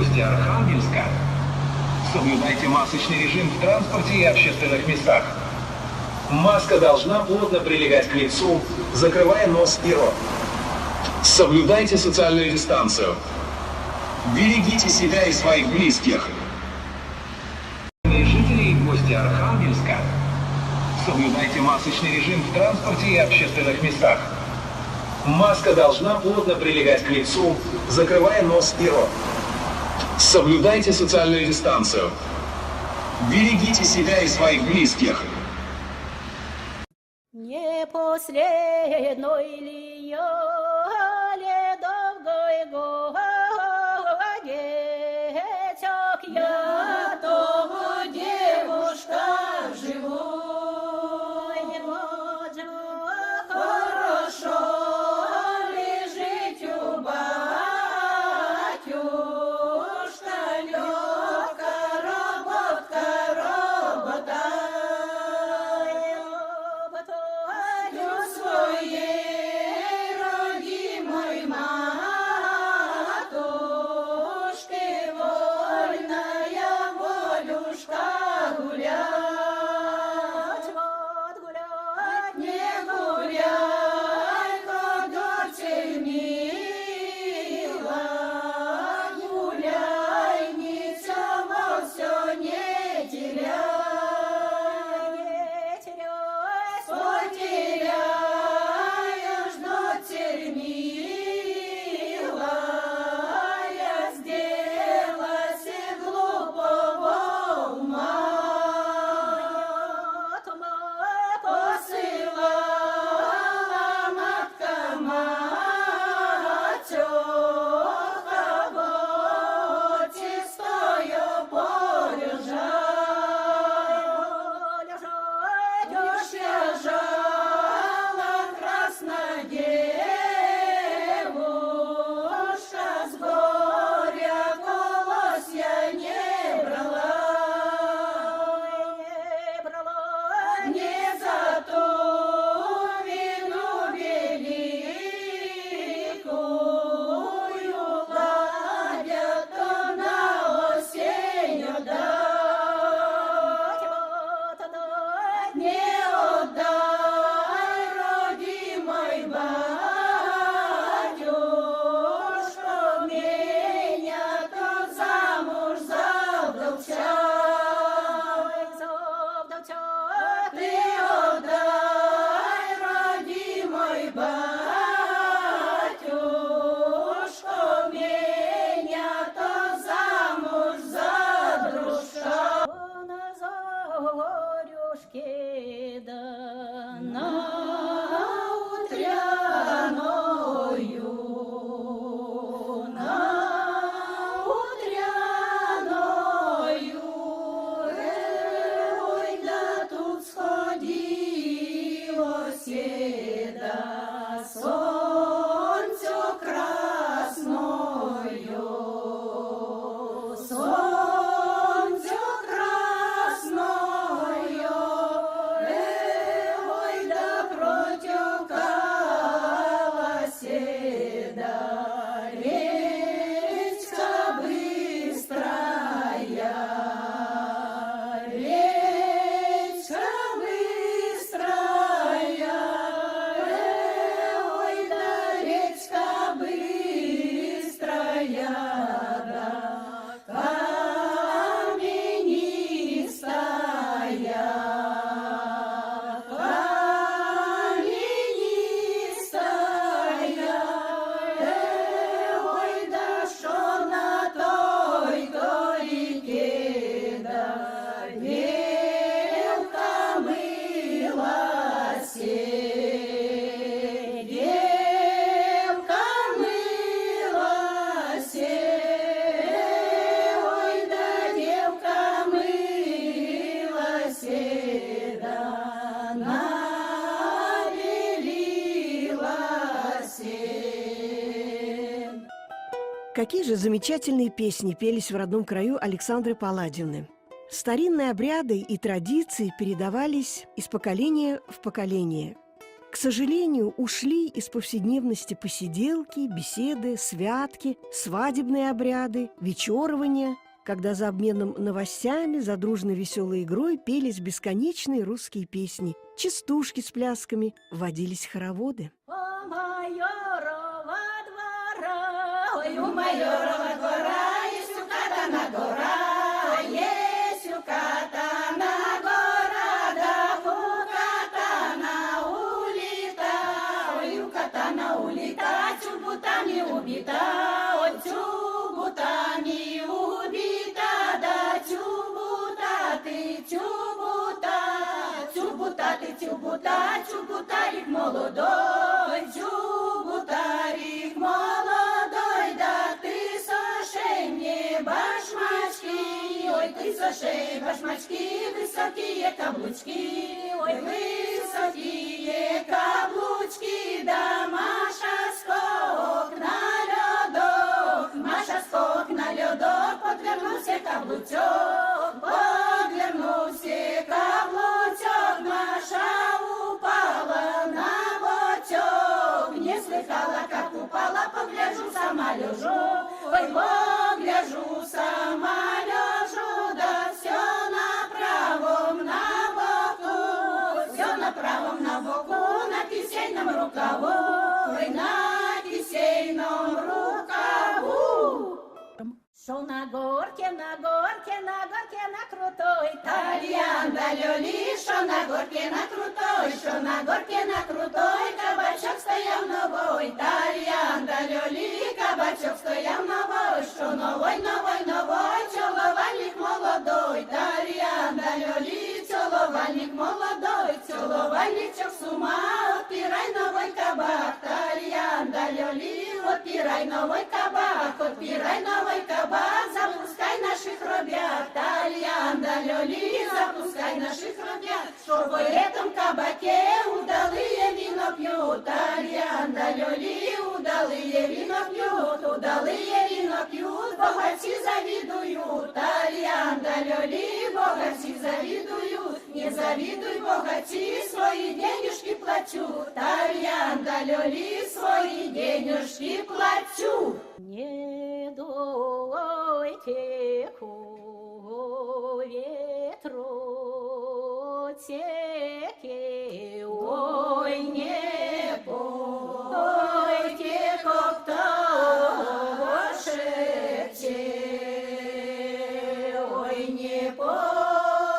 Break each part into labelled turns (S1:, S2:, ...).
S1: гости Архангельска, соблюдайте масочный режим в транспорте и общественных местах. Маска должна плотно прилегать к лицу, закрывая нос и рот. Соблюдайте социальную дистанцию. Берегите себя и своих близких. Жители и гости Архангельска, соблюдайте масочный режим в транспорте и общественных местах. Маска должна плотно прилегать к лицу, закрывая нос и рот. Соблюдайте социальную дистанцию. Берегите себя и своих близких.
S2: Не последной ли я ледовой годечок, я того девушка живой, хорошо лежить у батюшка, легка работа, своей родимой матушке вольная волюшка гулять, вот гулять, не гуляй, когда темнила, гуляй, ничего все не теряй, потеряешь, но тернила, я сделалась глупого ума. Посылала матка матёха, вот чистое полежать, уж я жала красная девушка, с горя колосья не брала, не за ту вину великую ладят, то на осень отдать, не отдай родимой батюшка, меня то замуж завдовча, ты отдай родимой батюшка, меня то замуж за дружка. На зорюшке да на утряною, ой, да тут сходилося, да сонцю красною, ой, да протекалася, да речка быстрая, ой, да речка быстрая, да каменистая, ой, да шо на той горіке, да девка милася, ой, да девка милася, да набелилася.
S3: Какие же замечательные песни пелись в родном краю Александры Палладиевны. Старинные обряды и традиции передавались из поколения в поколение. К сожалению, ушли из повседневности посиделки, беседы, святки, свадебные обряды, вечерования, когда за обменом новостями, за дружной веселой игрой пелись бесконечные русские песни, частушки с плясками, водились хороводы.
S2: О майорова двора, ой, у майорова двора есть укатана гора, есть укатана гора, да укатана улита, ой, укатана улита, чубутами убита, ой, чубутами убита, да чубутати, чубута, чубутарик молодой, чубутарик молодой, да ты сошей мне башмачки, ой, ты сошей башмачки, высокие каблучки, ой, высокие каблучки, да Маша скок на ледок, подвернулся каблучок, подвернулся каблучок, Маша упала на бочок, не слыхала, как упала, погляжу, сама лежу, ой, погляжу, сама лежу, да все на правом на боку, на кисейном рукаву, ой, на кисейном рукаву. Шел на горке, на крутой тальян, да люли, шел на горке, на крутой, кабачок стоял новой, тальян, да люли, кабачок стоял новой, что новой, целовальник молодой, тальян, да люли, целовальник молодой, целовальничок с ума, отпирай новый кабак, тальян, да люли, отпирай новый кабак, запускай наших ребят, тальян, да люли, запускай наших ребят, что в этом кабаке удалые вино пьют, тальян, да люли, удалые вино пьют, богачи завидуют, тальян, да люли, богачи завидуют, не завидуй, богачи, свои денежки плачу, тальян, да люли, свои денежки плачу. Не дойте ко ветру теке, ой, не пойте, как кто шепче, ой, не пойте,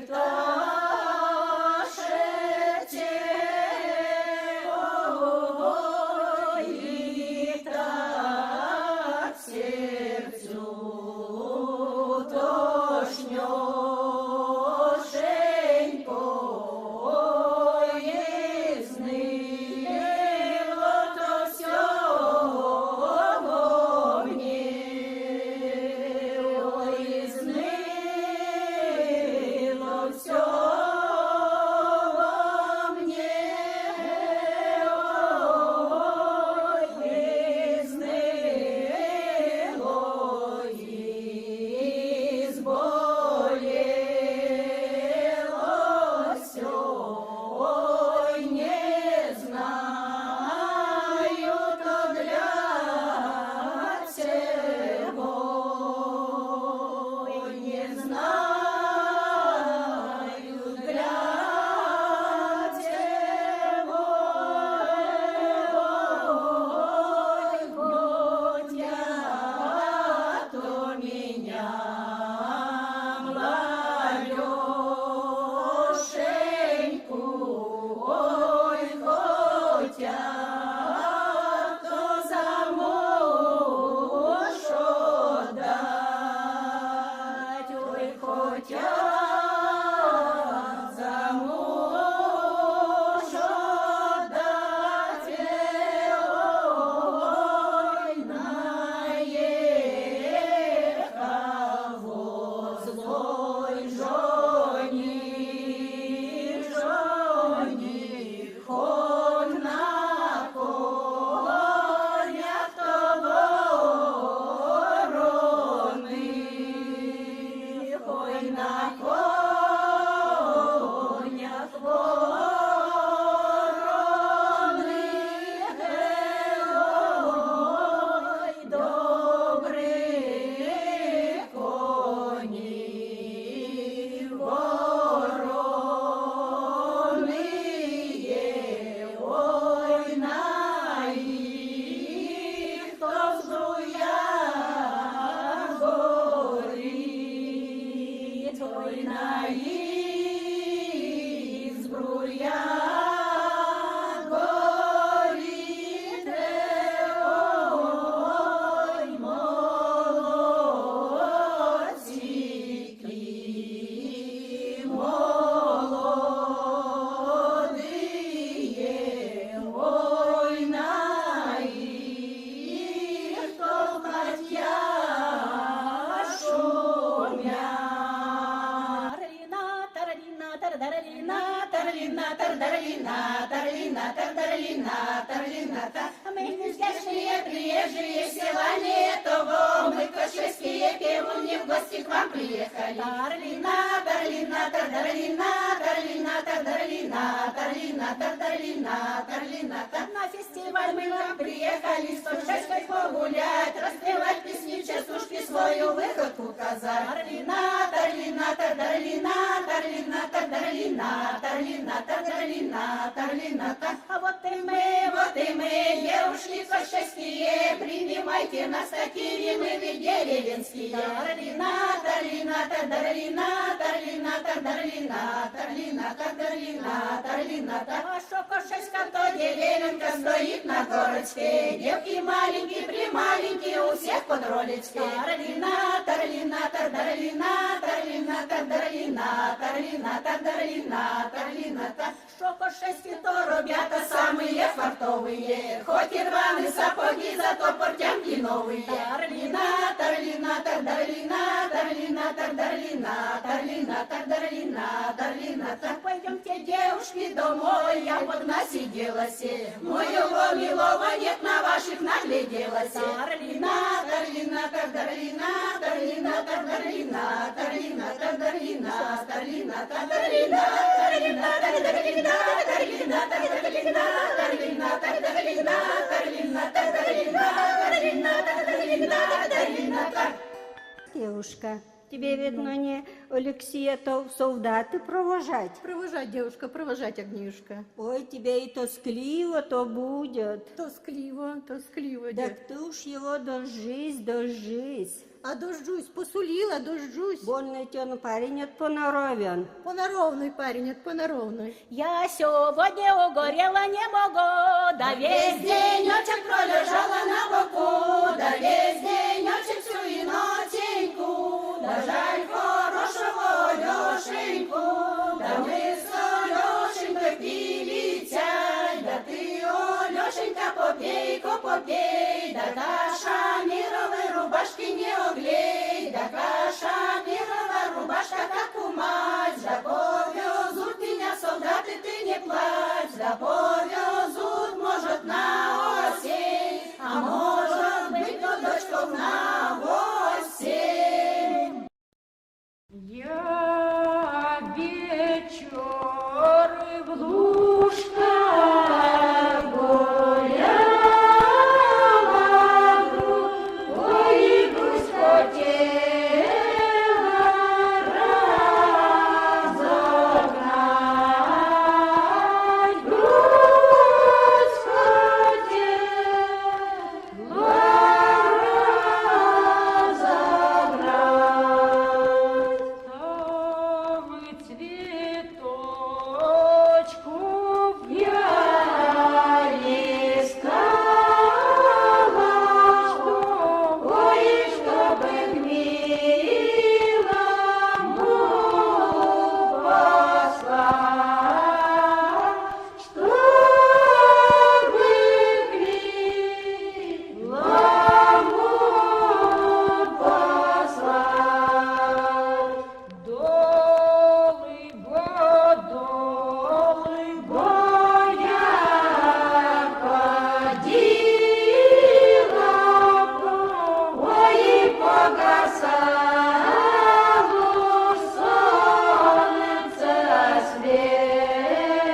S2: кто шепче, ой, тарлинатор, дарлинатор, линатор, дарлинатор, линатор. Мы нездешние, приезжие, села не того, мы кошевские певуни в гости к вам приехали. Тарлинатор, линатор, дарлинатор, линатор, дарлинатор, линатор, дарлинатор, линатор. На фестиваль мы вам приехали с Тушечкой погулять, распевать песни, частушки, свою выходку казать. Тарлинатор, линатор, дарлинатор, линатор, дарлинатор, линатор, дарлинатор, линатор. А вот и мы, девушки кошевские, принимайте нас такие, мы ведь деревенские. Тарлинатор, линатор, дарлинатор, линатор, дарлинатор, линатор, дарлинатор, линатор. А шо кошевска, то деревенка стоит на городской, девки маленькие, прималенькие, у всех под ролечкой. Тарлинатор, линатор, дарлинатор, линатор, дарлинатор, линатор, дарлинатор, линатор. Шо кошевски, то ребята самые фартовые, хоть и рваные сапоги, зато портянки новые. Тарлинатор, линатор, дарлинатор, линатор, дарлинатор, линатор, дарлинатор, линатор. Пойдемте, девушки, домой, я вот насиделась, моего милого нет на ваших нагляделась. Тарлинатор, линатор, дарлинатор, линатор, дарлинатор, линатор, дарлинатор, линатор, дарлинатор, линатор, дарлинатор, линатор, дарлинатор, линатор, дарлинатор, линатор, дарлинатор, линатор, дарлинатор, линатор.
S4: Девушка, тебе, видно, не Алексея, то в солдаты провожать.
S5: Провожать, девушка, провожать, Огнюшка.
S4: Ой, тебе и тоскливо то будет.
S5: Тоскливо, тоскливо,
S4: Так ты уж его дожись, дожись.
S5: А дождусь, посулила, дождусь.
S4: Больно тён парень от поноровен.
S5: Понаровный парень, от понаровный.
S2: Я сегодня угорела не могу, да весь денечек пролежала на боку, да весь денечек всю и ноченьку, да жаль хорошего Лешеньку, да мы с Лешенькой пили чай, да ты, о, Лешенька, попей, да кашемировой рубашки не оглей, да кашемировая рубашка, как у мать, да повезут меня солдаты, ты не плачь, да повезут, может, на осень, а может быть, то дочков на осень.
S4: Я вечер в лужках гуляла, ой, грусть хотела разогнать, грусть хотела разогнать. Самый цветочков я искала, ой, чтобы милому послать, чтобы милому послать. Долы бо я ходила, ой, и погасало солнце свет,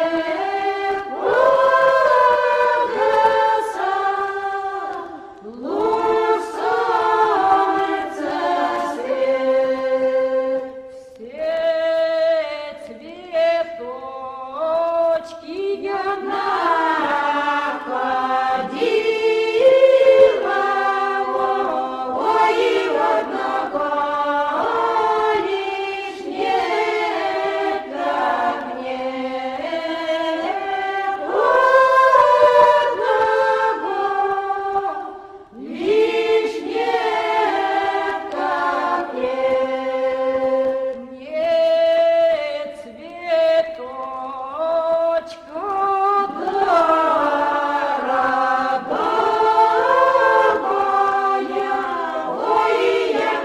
S4: погасало солнце свет. Все цветочки я находила, ой, и одного лишь нет, как нет, одного лишь нет, как нет. Нет цветочка дорогого, ой, я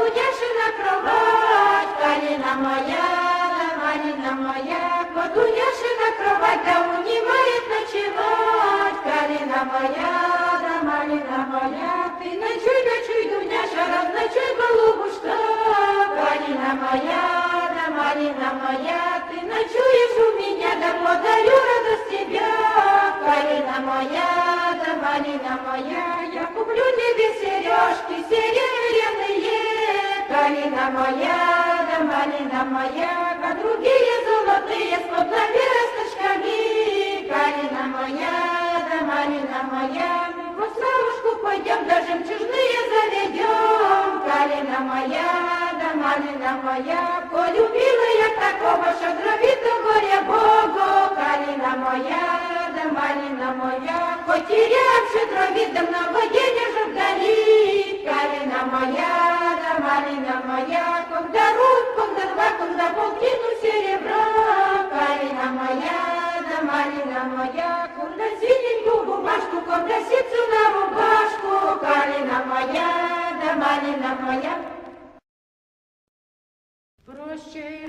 S2: Дуняшина кровать, калина моя, да малина моя, вот Дуняшина кровать, да унимает ночевать, калина моя, да малина моя, ты ночуй, ночуй, Дуняша, раз ночуй, голубушка, калина моя, да малина моя, ты ночуешь у меня, да подарю радость тебя, калина моя, да малина моя, я куплю тебе сережки серебряные, калина моя, да малина моя, а другие золотые с плотными росточками, калина моя, да малина моя, вот Славушку пойдем, да жемчужные заведем, калина моя, да малина моя, полюбила я такого, что гробит до горя Богу, калина моя, да малина моя, хоть и ряб щедровит, да много денежек дали, калина моя, да малина моя, когда руб, когда два, когда полтину серебра, калина моя, да малина моя, когда синенькую бумажку, когда ситцу на рубашку, калина моя, да малина моя. Прощай,